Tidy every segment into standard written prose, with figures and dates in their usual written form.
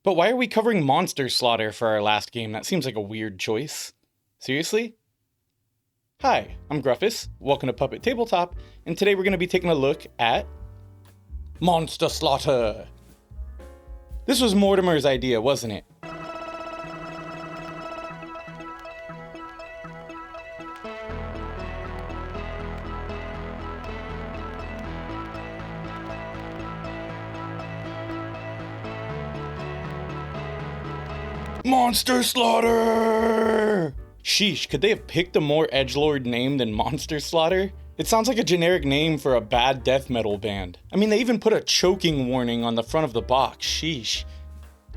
But why are we covering monster slaughter for our last game? That seems like a weird choice. Seriously? Hi, I'm Gruffus, welcome to Puppet Tabletop, and today we're going to be taking a look at Monster Slaughter. This was Mortimer's idea, wasn't it? Monster Slaughter! Sheesh, could they have picked a more edgelord name than Monster Slaughter? It sounds like a generic name for a bad death metal band. I mean, they even put a choking warning on the front of the box, sheesh.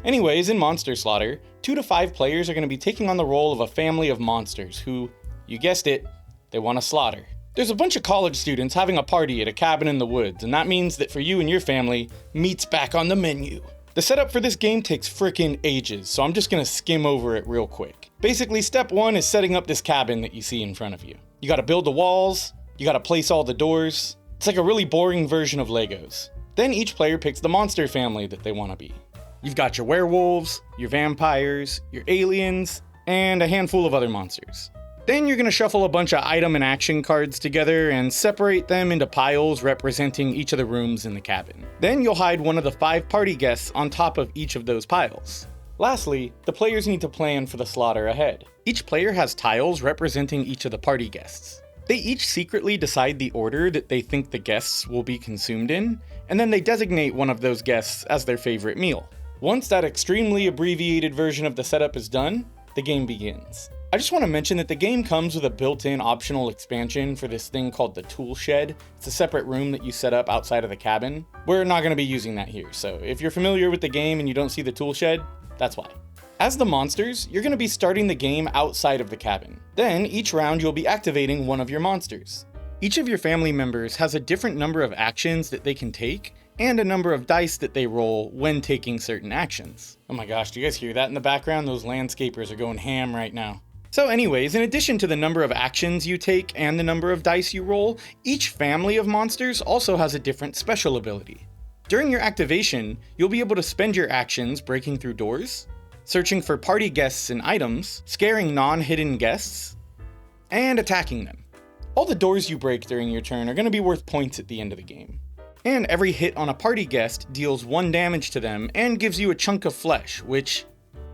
Anyways, in Monster Slaughter, 2 to 5 players are going to be taking on the role of a family of monsters who, you guessed it, they want to slaughter. There's a bunch of college students having a party at a cabin in the woods, and that means that for you and your family, meat's back on the menu. The setup for this game takes frickin' ages, so I'm just gonna skim over it real quick. Basically, step 1 is setting up this cabin that you see in front of you. You gotta build the walls, you gotta place all the doors. It's like a really boring version of Legos. Then each player picks the monster family that they wanna be. You've got your werewolves, your vampires, your aliens, and a handful of other monsters. Then you're gonna shuffle a bunch of item and action cards together and separate them into piles representing each of the rooms in the cabin. Then you'll hide one of the 5 party guests on top of each of those piles. Lastly, the players need to plan for the slaughter ahead. Each player has tiles representing each of the party guests. They each secretly decide the order that they think the guests will be consumed in, and then they designate one of those guests as their favorite meal. Once that extremely abbreviated version of the setup is done, the game begins. I just want to mention that the game comes with a built-in optional expansion for this thing called the tool shed. It's a separate room that you set up outside of the cabin. We're not going to be using that here, so if you're familiar with the game and you don't see the tool shed, that's why. As the monsters, you're going to be starting the game outside of the cabin. Then, each round you'll be activating one of your monsters. Each of your family members has a different number of actions that they can take, and a number of dice that they roll when taking certain actions. Oh my gosh, do you guys hear that in the background? Those landscapers are going ham right now. So anyways, in addition to the number of actions you take and the number of dice you roll, each family of monsters also has a different special ability. During your activation, you'll be able to spend your actions breaking through doors, searching for party guests and items, scaring non-hidden guests, and attacking them. All the doors you break during your turn are going to be worth points at the end of the game. And every hit on a party guest deals 1 damage to them and gives you a chunk of flesh, which,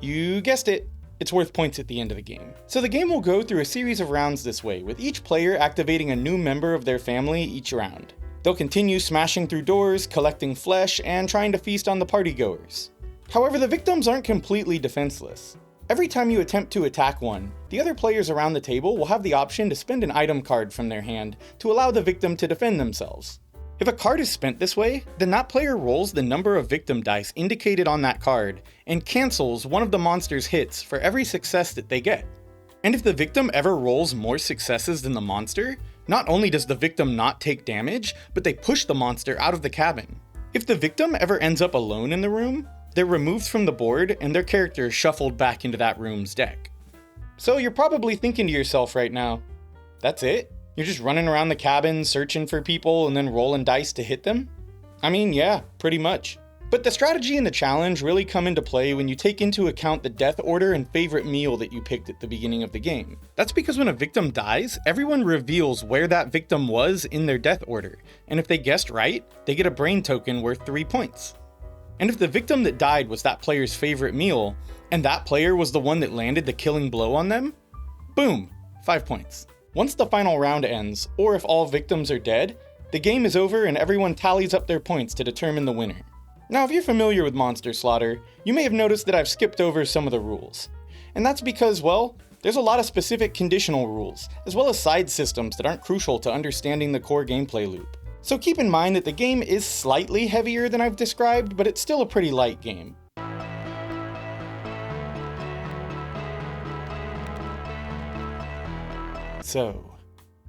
you guessed it, it's worth points at the end of the game. So the game will go through a series of rounds this way, with each player activating a new member of their family each round. They'll continue smashing through doors, collecting flesh, and trying to feast on the partygoers. However, the victims aren't completely defenseless. Every time you attempt to attack one, the other players around the table will have the option to spend an item card from their hand to allow the victim to defend themselves. If a card is spent this way, then that player rolls the number of victim dice indicated on that card and cancels one of the monster's hits for every success that they get. And if the victim ever rolls more successes than the monster, not only does the victim not take damage, but they push the monster out of the cabin. If the victim ever ends up alone in the room, they're removed from the board and their character is shuffled back into that room's deck. So you're probably thinking to yourself right now, that's it? You're just running around the cabin searching for people and then rolling dice to hit them? I mean, yeah, pretty much. But the strategy and the challenge really come into play when you take into account the death order and favorite meal that you picked at the beginning of the game. That's because when a victim dies, everyone reveals where that victim was in their death order, and if they guessed right, they get a brain token worth 3 points. And if the victim that died was that player's favorite meal, and that player was the one that landed the killing blow on them, boom, 5 points. Once the final round ends, or if all victims are dead, the game is over and everyone tallies up their points to determine the winner. Now, if you're familiar with Monster Slaughter, you may have noticed that I've skipped over some of the rules. And that's because, well, there's a lot of specific conditional rules, as well as side systems that aren't crucial to understanding the core gameplay loop. So keep in mind that the game is slightly heavier than I've described, but it's still a pretty light game. So,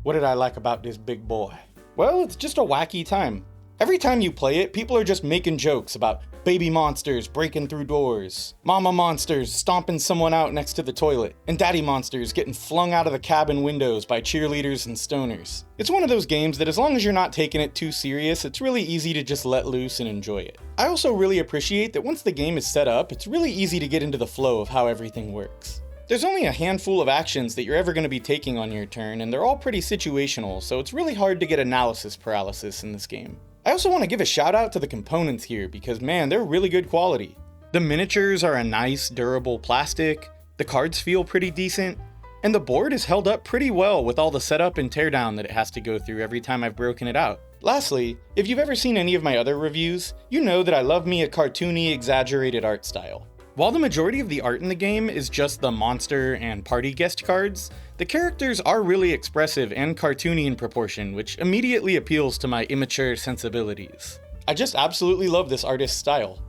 what did I like about this big boy? Well, it's just a wacky time. Every time you play it, people are just making jokes about Baby monsters breaking through doors, mama monsters stomping someone out next to the toilet, and daddy monsters getting flung out of the cabin windows by cheerleaders and stoners. It's one of those games that as long as you're not taking it too serious, it's really easy to just let loose and enjoy it. I also really appreciate that once the game is set up, it's really easy to get into the flow of how everything works. There's only a handful of actions that you're ever going to be taking on your turn, and they're all pretty situational, so it's really hard to get analysis paralysis in this game. I also want to give a shout out to the components here because man, they're really good quality. The miniatures are a nice, durable plastic, the cards feel pretty decent, and the board is held up pretty well with all the setup and teardown that it has to go through every time I've broken it out. Lastly, if you've ever seen any of my other reviews, you know that I love me a cartoony, exaggerated art style. While the majority of the art in the game is just the monster and party guest cards, the characters are really expressive and cartoony in proportion, which immediately appeals to my immature sensibilities. I just absolutely love this artist's style.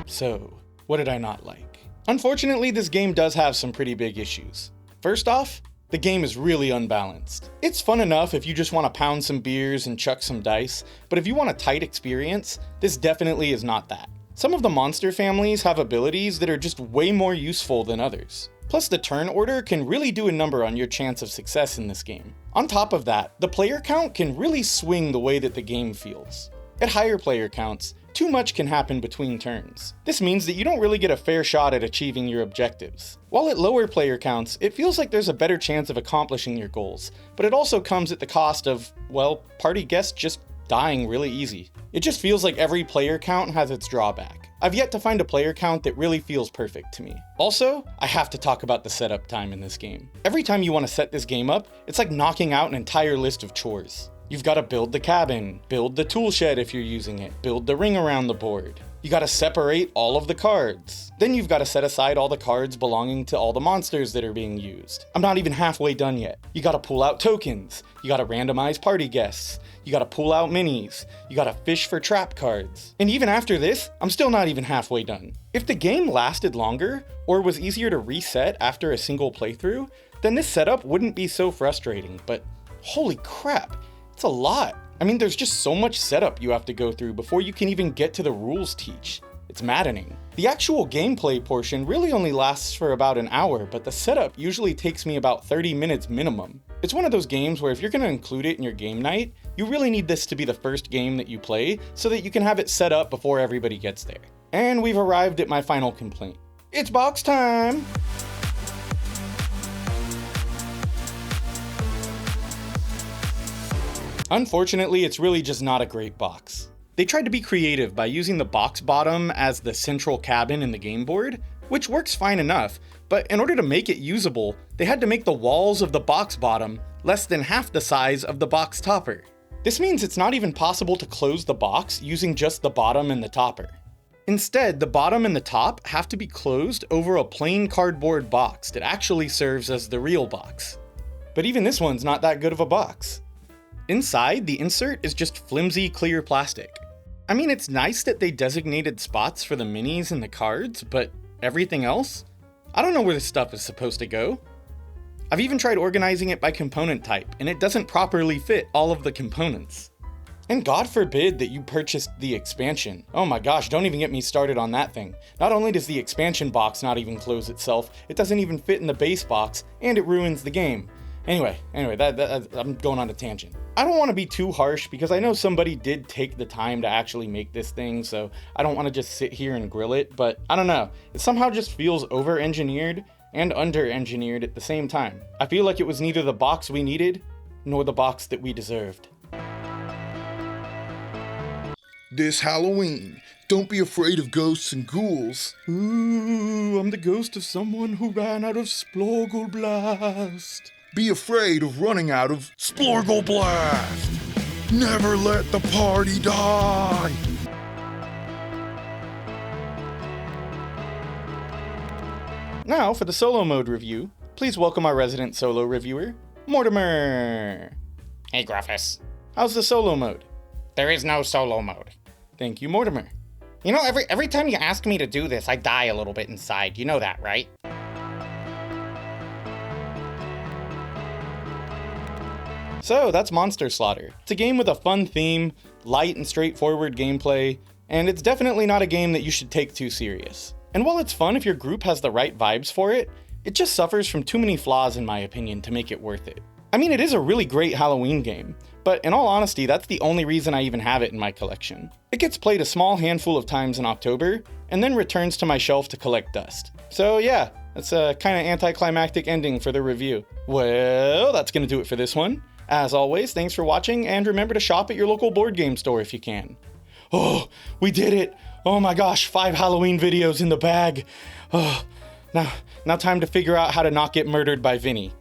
So, what did I not like? Unfortunately, this game does have some pretty big issues. First off, the game is really unbalanced. It's fun enough if you just want to pound some beers and chuck some dice, but if you want a tight experience, this definitely is not that. Some of the monster families have abilities that are just way more useful than others. Plus, the turn order can really do a number on your chance of success in this game. On top of that, the player count can really swing the way that the game feels. At higher player counts, too much can happen between turns. This means that you don't really get a fair shot at achieving your objectives. While at lower player counts, it feels like there's a better chance of accomplishing your goals, but it also comes at the cost of, well, party guests just dying really easy. It just feels like every player count has its drawback. I've yet to find a player count that really feels perfect to me. Also, I have to talk about the setup time in this game. Every time you want to set this game up, it's like knocking out an entire list of chores. You've got to build the cabin, build the tool shed if you're using it, build the ring around the board. You got to separate all of the cards. Then you've got to set aside all the cards belonging to all the monsters that are being used. I'm not even halfway done yet. You got to pull out tokens. You got to randomize party guests. You got to pull out minis. You got to fish for trap cards. And even after this, I'm still not even halfway done. If the game lasted longer, or was easier to reset after a single playthrough, then this setup wouldn't be so frustrating, but holy crap. It's a lot. I mean, there's just so much setup you have to go through before you can even get to the rules teach. It's maddening. The actual gameplay portion really only lasts for about an hour, but the setup usually takes me about 30 minutes minimum. It's one of those games where if you're going to include it in your game night, you really need this to be the first game that you play so that you can have it set up before everybody gets there. And we've arrived at my final complaint. It's box time! Unfortunately, it's really just not a great box. They tried to be creative by using the box bottom as the central cabin in the game board, which works fine enough, but in order to make it usable, they had to make the walls of the box bottom less than half the size of the box topper. This means it's not even possible to close the box using just the bottom and the topper. Instead, the bottom and the top have to be closed over a plain cardboard box that actually serves as the real box. But even this one's not that good of a box. Inside, the insert is just flimsy, clear plastic. I mean, it's nice that they designated spots for the minis and the cards, but everything else? I don't know where this stuff is supposed to go. I've even tried organizing it by component type, and it doesn't properly fit all of the components. And God forbid that you purchased the expansion. Oh my gosh, don't even get me started on that thing. Not only does the expansion box not even close itself, it doesn't even fit in the base box, and it ruins the game. Anyway, I'm going on a tangent. I don't want to be too harsh because I know somebody did take the time to actually make this thing, so I don't want to just sit here and grill it, but I don't know. It somehow just feels over-engineered and under-engineered at the same time. I feel like it was neither the box we needed, nor the box that we deserved. This Halloween, don't be afraid of ghosts and ghouls. Ooh, I'm the ghost of someone who ran out of Splorgle Blast. Be afraid of running out of Splorgle Blast. Never let the party die. Now for the solo mode review, please welcome our resident solo reviewer, Mortimer. Hey, Gruffus. How's the solo mode? There is no solo mode. Thank you, Mortimer. You know, every time you ask me to do this, I die a little bit inside. You know that, right? So that's Monster Slaughter. It's a game with a fun theme, light and straightforward gameplay, and it's definitely not a game that you should take too serious. And while it's fun if your group has the right vibes for it, it just suffers from too many flaws in my opinion to make it worth it. I mean, it is a really great Halloween game, but in all honesty, that's the only reason I even have it in my collection. It gets played a small handful of times in October, and then returns to my shelf to collect dust. So yeah, that's a kind of anticlimactic ending for the review. Well, that's gonna do it for this one. As always, thanks for watching, and remember to shop at your local board game store if you can. Oh, we did it! Oh my gosh, 5 Halloween videos in the bag. Oh, now time to figure out how to not get murdered by Vinny.